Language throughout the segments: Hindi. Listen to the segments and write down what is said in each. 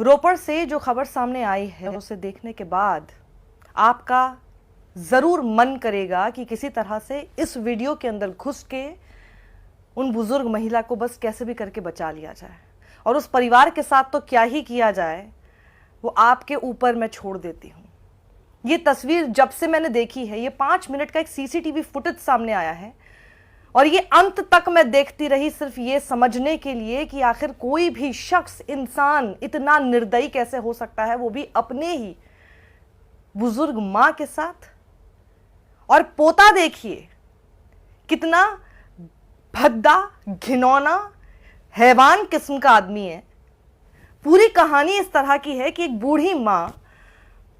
रोपड़ से जो खबर सामने आई है उसे देखने के बाद आपका ज़रूर मन करेगा कि किसी तरह से इस वीडियो के अंदर घुस के उन बुजुर्ग महिला को बस कैसे भी करके बचा लिया जाए, और उस परिवार के साथ तो क्या ही किया जाए वो आपके ऊपर मैं छोड़ देती हूँ। ये तस्वीर जब से मैंने देखी है, ये 5 मिनट का एक सीसीटीवी फुटेज सामने आया है और ये अंत तक मैं देखती रही सिर्फ ये समझने के लिए कि आखिर कोई भी शख्स, इंसान इतना निर्दयी कैसे हो सकता है, वो भी अपने ही बुजुर्ग मां के साथ। और पोता देखिए कितना भद्दा, घिनौना, हैवान किस्म का आदमी है। पूरी कहानी इस तरह की है कि एक बूढ़ी मां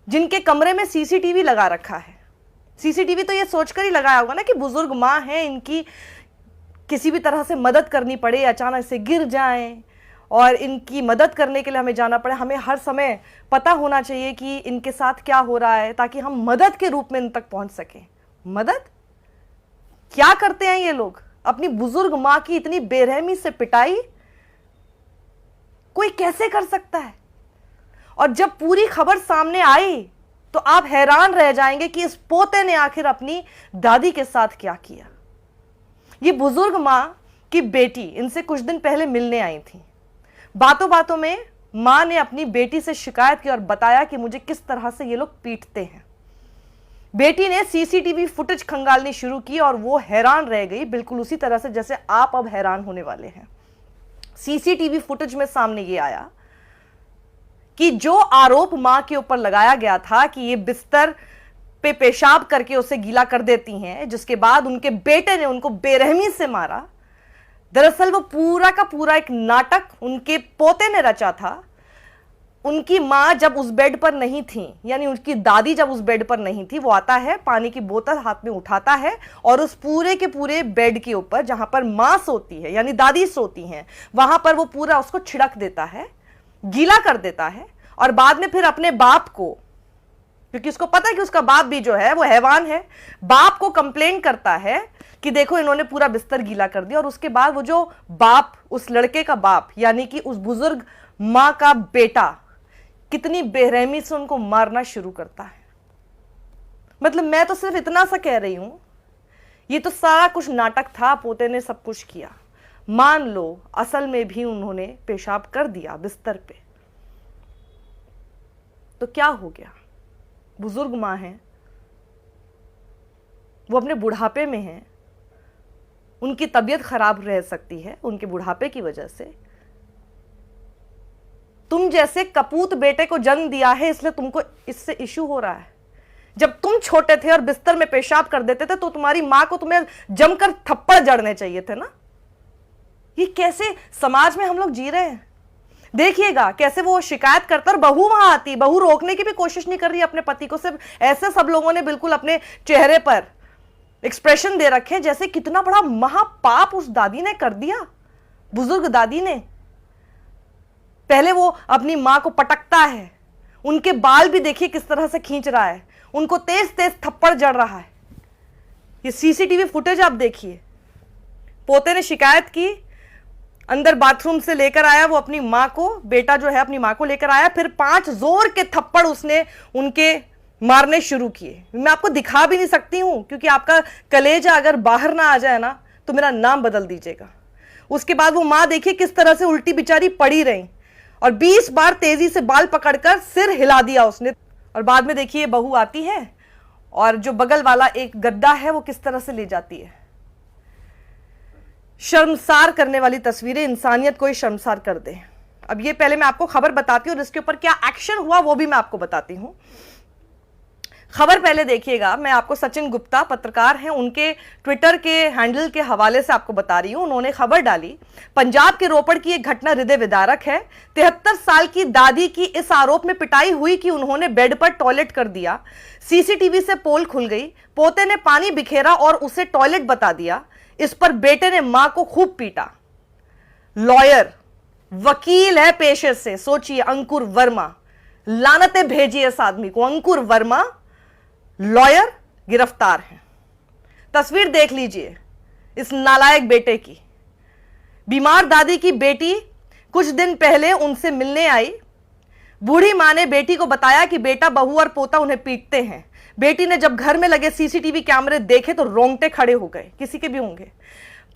जिनके कमरे में सीसीटीवी लगा रखा है, सीसीटीवी तो ये सोचकर ही लगाया होगा ना कि बुजुर्ग मां है, इनकी किसी भी तरह से मदद करनी पड़े, अचानक से गिर जाएं और इनकी मदद करने के लिए हमें जाना पड़े, हमें हर समय पता होना चाहिए कि इनके साथ क्या हो रहा है ताकि हम मदद के रूप में इन तक पहुंच सकें। मदद क्या करते हैं ये लोग? अपनी बुजुर्ग मां की इतनी बेरहमी से पिटाई कोई कैसे कर सकता है? और जब पूरी खबर सामने आई तो आप हैरान रह जाएंगे कि इस पोते ने आखिर अपनी दादी के साथ क्या किया। ये बुजुर्ग मां की बेटी इनसे कुछ दिन पहले मिलने आई थी। बातों बातों में मां ने अपनी बेटी से शिकायत की और बताया कि मुझे किस तरह से ये लोग पीटते हैं। बेटी ने सीसीटीवी फुटेज खंगालनी शुरू की और वो हैरान रह गई, बिल्कुल उसी तरह से जैसे आप अब हैरान होने वाले हैं। सीसीटीवी फुटेज में सामने ये आया कि जो आरोप मां के ऊपर लगाया गया था कि ये बिस्तर पे पेशाब करके उसे गीला कर देती हैं, जिसके बाद उनके बेटे ने उनको बेरहमी से मारा, दरअसल वो पूरा का पूरा एक नाटक उनके पोते ने रचा था। उनकी मां जब उस बेड पर नहीं थी, यानी उनकी दादी जब उस बेड पर नहीं थी, वो आता है, पानी की बोतल हाथ में उठाता है और उस पूरे के पूरे बेड के ऊपर जहां पर मां सोती है यानी दादी सोती हैं, वहां पर वो पूरा उसको छिड़क देता है, गीला कर देता है। और बाद में फिर अपने बाप को, क्योंकि उसको पता है कि उसका बाप भी जो है वो हैवान है, बाप को कंप्लेन करता है कि देखो इन्होंने पूरा बिस्तर गीला कर दिया। और उसके बाद वो जो बाप, उस लड़के का बाप यानी कि उस बुजुर्ग मां का बेटा, कितनी बेरहमी से उनको मारना शुरू करता है। मतलब मैं तो सिर्फ इतना सा कह रही हूं, ये तो सारा कुछ नाटक था, पोते ने सब कुछ किया। मान लो असल में भी उन्होंने पेशाब कर दिया बिस्तर पे, तो क्या हो गया? बुजुर्ग मां है, वो अपने बुढ़ापे में है, उनकी तबीयत खराब रह सकती है उनके बुढ़ापे की वजह से। तुम जैसे कपूत बेटे को जन्म दिया है इसलिए तुमको इससे इशू हो रहा है। जब तुम छोटे थे और बिस्तर में पेशाब कर देते थे तो तुम्हारी मां को तुम्हें जमकर थप्पड़ जड़ने चाहिए थे ना। ये कैसे समाज में हम लोग जी रहे हैं? देखिएगा कैसे वो शिकायत करता और बहू वहां आती, बहू रोकने की भी कोशिश नहीं कर रही अपने पति को, सिर्फ ऐसे सब लोगों ने बिल्कुल अपने चेहरे पर एक्सप्रेशन दे रखे जैसे कितना बड़ा महापाप उस दादी ने कर दिया, बुजुर्ग दादी ने। पहले वो अपनी मां को पटकता है, उनके बाल भी देखिए किस तरह से खींच रहा है, उनको तेज तेज थप्पड़ जड़ रहा है। ये सीसीटीवी फुटेज आप देखिए। पोते ने शिकायत की, अंदर बाथरूम से लेकर आया वो अपनी मां को, बेटा जो है अपनी मां को लेकर आया, फिर 5 जोर के थप्पड़ उसने उनके मारने शुरू किए। मैं आपको दिखा भी नहीं सकती हूं क्योंकि आपका कलेजा अगर बाहर ना आ जाए ना तो मेरा नाम बदल दीजिएगा। उसके बाद वो मां देखिए किस तरह से उल्टी बिचारी पड़ी रही और 20 बार तेजी से बाल पकड़कर सिर हिला दिया उसने। और बाद में देखिए बहू आती है और जो बगल वाला एक गद्दा है वो किस तरह से ले जाती है। शर्मसार करने वाली तस्वीरें, इंसानियत को ही शर्मसार कर दे। अब ये पहले मैं आपको खबर बताती हूँ और इसके ऊपर क्या एक्शन हुआ वो भी मैं आपको बताती हूँ। खबर पहले देखिएगा। मैं आपको सचिन गुप्ता पत्रकार हैं, उनके ट्विटर के हैंडल के हवाले से आपको बता रही हूं। उन्होंने खबर डाली, पंजाब के रोपड़ की एक घटना हृदय विदारक है। 73 साल की दादी की इस आरोप में पिटाई हुई कि उन्होंने बेड पर टॉयलेट कर दिया। सीसीटीवी से पोल खुल गई, पोते ने पानी बिखेरा और उसे टॉयलेट बता दिया। इस पर बेटे ने मां को खूब पीटा। लॉयर, वकील है पेशे से, सोचिए, अंकुर वर्मा। लानतें भेजिए इस आदमी को। अंकुर वर्मा लॉयर गिरफ्तार हैं। तस्वीर देख लीजिए इस नालायक बेटे की। बीमार दादी की बेटी कुछ दिन पहले उनसे मिलने आई। बूढ़ी मां ने बेटी को बताया कि बेटा, बहू और पोता उन्हें पीटते हैं। बेटी ने जब घर में लगे सीसीटीवी कैमरे देखे तो रोंगटे खड़े हो गए, किसी के भी होंगे।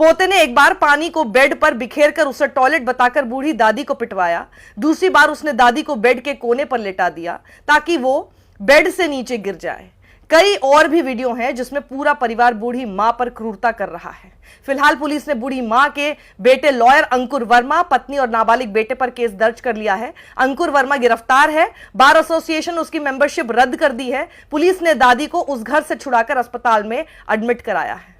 पोते ने एक बार पानी को बेड पर बिखेर कर उसे टॉयलेट बताकर बूढ़ी दादी को पिटवाया। दूसरी बार उसने दादी को बेड के कोने पर लेटा दिया ताकि वो बेड से नीचे गिर जाए। कई और भी वीडियो हैं जिसमें पूरा परिवार बूढ़ी मां पर क्रूरता कर रहा है। फिलहाल पुलिस ने बूढ़ी मां के बेटे लॉयर अंकुर वर्मा, पत्नी और नाबालिग बेटे पर केस दर्ज कर लिया है। अंकुर वर्मा गिरफ्तार है। बार एसोसिएशन उसकी मेंबरशिप रद्द कर दी है। पुलिस ने दादी को उस घर से छुड़ाकर अस्पताल में एडमिट कराया है।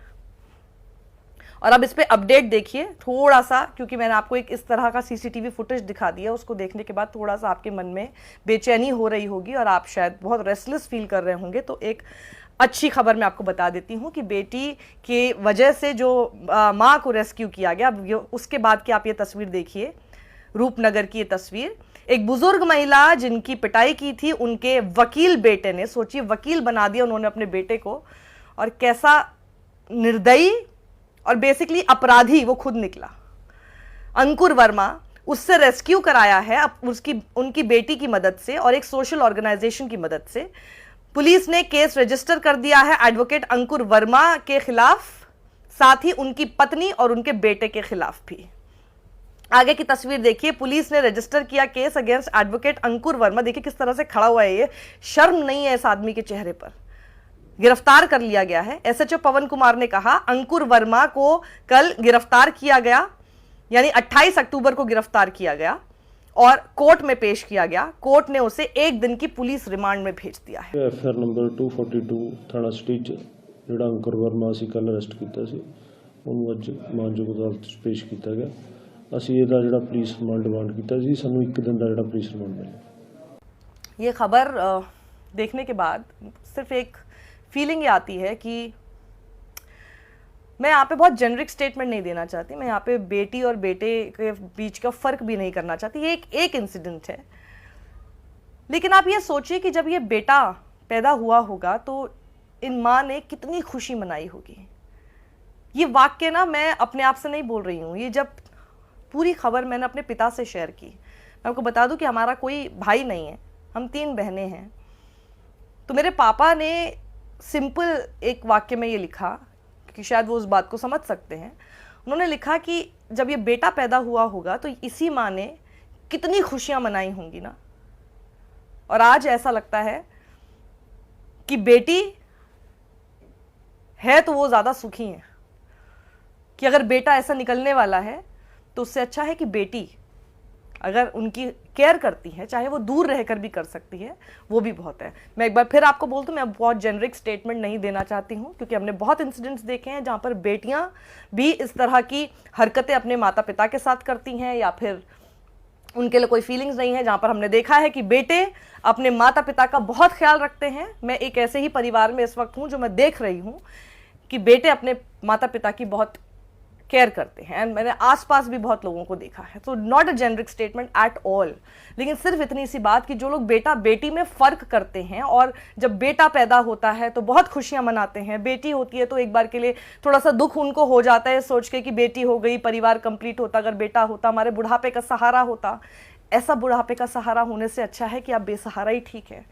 और अब इस पे अपडेट देखिए थोड़ा सा, क्योंकि मैंने आपको एक इस तरह का सीसीटीवी फुटेज दिखा दिया, उसको देखने के बाद थोड़ा सा आपके मन में बेचैनी हो रही होगी और आप शायद बहुत रेस्टलेस फील कर रहे होंगे। तो एक अच्छी खबर मैं आपको बता देती हूँ कि बेटी के वजह से जो माँ को रेस्क्यू किया गया, अब उसके बाद की आप ये तस्वीर देखिए, रूपनगर की ये तस्वीर। एक बुजुर्ग महिला जिनकी पिटाई की थी, उनके वकील बेटे ने, सोचिए वकील बना दिया उन्होंने अपने बेटे को, और कैसा निर्दयी और बेसिकली अपराधी वो खुद निकला। अंकुर वर्मा, उससे रेस्क्यू कराया है उनकी बेटी की मदद से और एक सोशल ऑर्गेनाइजेशन की मदद से। पुलिस ने केस रजिस्टर कर दिया है एडवोकेट अंकुर वर्मा के खिलाफ, साथ ही उनकी पत्नी और उनके बेटे के खिलाफ भी। आगे की तस्वीर देखिए, पुलिस ने रजिस्टर किया केस अगेंस्ट एडवोकेट अंकुर वर्मा। देखिए किस तरह से खड़ा हुआ है ये, शर्म नहीं है इस आदमी के चेहरे पर। गिरफ्तार कर लिया गया है। एसएचओ पवन कुमार ने कहा अंकुर वर्मा को कल गिरफ्तार किया गया, यानी 28 अक्टूबर को गिरफ्तार किया गया और कोर्ट में पेश किया गया। कोर्ट ने उसे 1 दिन की पुलिस रिमांड में भेज दिया है। एफआईआर नंबर 242 थाना सिटी ਜਿਹੜਾ ਅੰਕੁਰ ਵਰਮਾ ਅਸੀਂ ਕੱਲ ਅਰੈਸਟ ਕੀਤਾ ਸੀ, ਉਹਨੂੰ ਅੱਜ ਮਾਨਯੋਗ ਅਦਾਲਤ 'ਚ ਪੇਸ਼ ਕੀਤਾ ਗਿਆ। ਅਸੀਂ ਇਹਦਾ ਜਿਹੜਾ ਪੁਲਿਸ ਰਿਮਾਂਡ ਡਿਮਾਂਡ ਕੀਤਾ ਸੀ, ਸਾਨੂੰ 1 ਦਿਨ ਦਾ ਜਿਹੜਾ ਪੁਲਿਸ ਰਿਮਾਂड ਮਿਲਿਆ। ये खबर देखने के बाद सिर्फ एक फीलिंग ये आती है कि मैं यहाँ पे बहुत जेनरिक स्टेटमेंट नहीं देना चाहती, मैं यहाँ पे बेटी और बेटे के बीच का फ़र्क भी नहीं करना चाहती। ये एक इंसिडेंट है, लेकिन आप ये सोचिए कि जब ये बेटा पैदा हुआ होगा तो इन माँ ने कितनी खुशी मनाई होगी। ये वाक्य ना मैं अपने आप से नहीं बोल रही हूँ, ये जब पूरी खबर मैंने अपने पिता से शेयर की। मैं आपको बता दूँ कि हमारा कोई भाई नहीं है, हम 3 बहनें हैं। तो मेरे पापा ने सिंपल एक वाक्य में ये लिखा कि शायद वो उस बात को समझ सकते हैं। उन्होंने लिखा कि जब ये बेटा पैदा हुआ होगा तो इसी माँ ने कितनी खुशियाँ मनाई होंगी ना। और आज ऐसा लगता है कि बेटी है तो वो ज़्यादा सुखी है, कि अगर बेटा ऐसा निकलने वाला है तो उससे अच्छा है कि बेटी अगर उनकी केयर करती है, चाहे वो दूर रहकर भी कर सकती है, वो भी बहुत है। मैं एक बार फिर आपको बोल दूं, मैं बहुत जेनरिक स्टेटमेंट नहीं देना चाहती हूं, क्योंकि हमने बहुत इंसिडेंट्स देखे हैं जहां पर बेटियां भी इस तरह की हरकतें अपने माता पिता के साथ करती हैं, या फिर उनके लिए कोई फीलिंग्स नहीं है, जहां पर हमने देखा है कि बेटे अपने माता पिता का बहुत ख्याल रखते हैं। मैं एक ऐसे ही परिवार में इस वक्त हूँ जो मैं देख रही हूँ कि बेटे अपने माता पिता की बहुत केयर करते हैं, एंड मैंने आसपास भी बहुत लोगों को देखा है। तो not a generic statement at all, लेकिन सिर्फ इतनी सी बात कि जो लोग बेटा बेटी में फ़र्क करते हैं और जब बेटा पैदा होता है तो बहुत खुशियां मनाते हैं, बेटी होती है तो एक बार के लिए थोड़ा सा दुख उनको हो जाता है सोच के कि बेटी हो गई, परिवार कंप्लीट होता, अगर बेटा होता हमारे बुढ़ापे का सहारा होता। ऐसा बुढ़ापे का सहारा होने से अच्छा है कि आप बेसहारा ही ठीक है।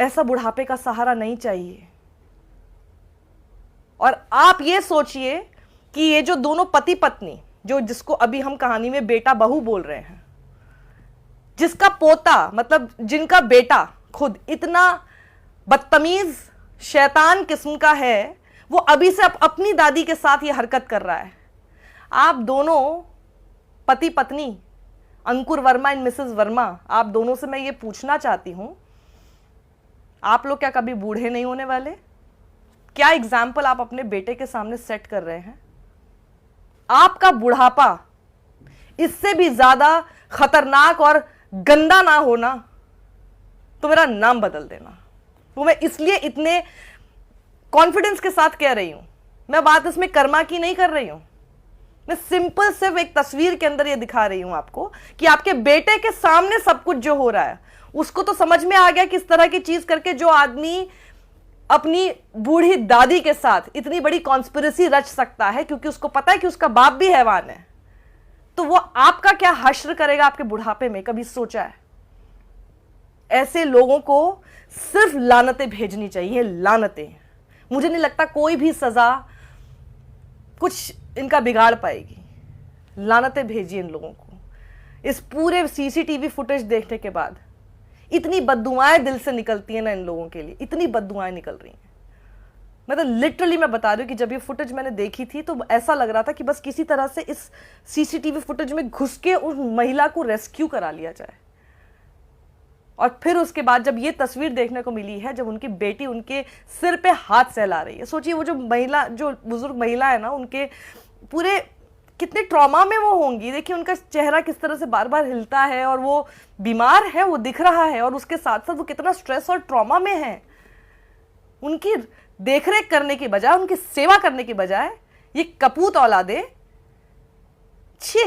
ऐसा बुढ़ापे का सहारा नहीं चाहिए। और आप ये सोचिए कि ये जो दोनों पति पत्नी, जो जिसको अभी हम कहानी में बेटा बहू बोल रहे हैं, जिसका पोता मतलब जिनका बेटा खुद इतना बदतमीज शैतान किस्म का है, वो अभी से अपनी दादी के साथ ये हरकत कर रहा है। आप दोनों पति पत्नी अंकुर वर्मा एंड मिसेस वर्मा, आप दोनों से मैं ये पूछना चाहती हूं, आप लोग क्या कभी बूढ़े नहीं होने वाले? क्या एग्जाम्पल आप अपने बेटे के सामने सेट कर रहे हैं? आपका बुढ़ापा इससे भी ज्यादा खतरनाक और गंदा ना होना तो मेरा नाम बदल देना। वो मैं इसलिए इतने कॉन्फिडेंस के साथ कह रही हूं। मैं बात इसमें कर्मा की नहीं कर रही हूं, मैं सिंपल सिर्फ एक तस्वीर के अंदर ये दिखा रही हूं आपको कि आपके बेटे के सामने सब कुछ जो हो रहा है, उसको तो समझ में आ गया कि इस तरह की चीज करके जो आदमी अपनी बूढ़ी दादी के साथ इतनी बड़ी कॉन्स्पिरेसी रच सकता है, क्योंकि उसको पता है कि उसका बाप भी हैवान है, तो वो आपका क्या हश्र करेगा आपके बुढ़ापे में? कभी सोचा है? ऐसे लोगों को सिर्फ लानतें भेजनी चाहिए, लानतें। मुझे नहीं लगता कोई भी सजा कुछ इनका बिगाड़ पाएगी। लानतें भेजिए इन लोगों को। इस पूरे सीसीटीवी फुटेज देखने के बाद इतनी बद्दुआएं दिल से निकलती हैं ना इन लोगों के लिए, इतनी बद्दुआएं निकल रही हैं। मतलब लिटरली मैं बता रही हूँ कि जब ये फुटेज मैंने देखी थी तो ऐसा लग रहा था कि बस किसी तरह से इस सीसीटीवी फुटेज में घुस के उस महिला को रेस्क्यू करा लिया जाए। और फिर उसके बाद जब ये तस्वीर देखने को मिली है, जब उनकी बेटी उनके सिर पे हाथ सहला रही है, सोचिए वो जो महिला, जो बुजुर्ग महिला है ना, उनके पूरे कितने ट्रॉमा में वो होंगी। देखिए उनका चेहरा किस तरह से बार बार हिलता है, और वो बीमार है, वो दिख रहा है, और उसके साथ साथ वो कितना स्ट्रेस और ट्रॉमा में है। उनकी देखरेख करने की बजाय, उनकी सेवा करने की बजाय ये कपूत औलादे, छी।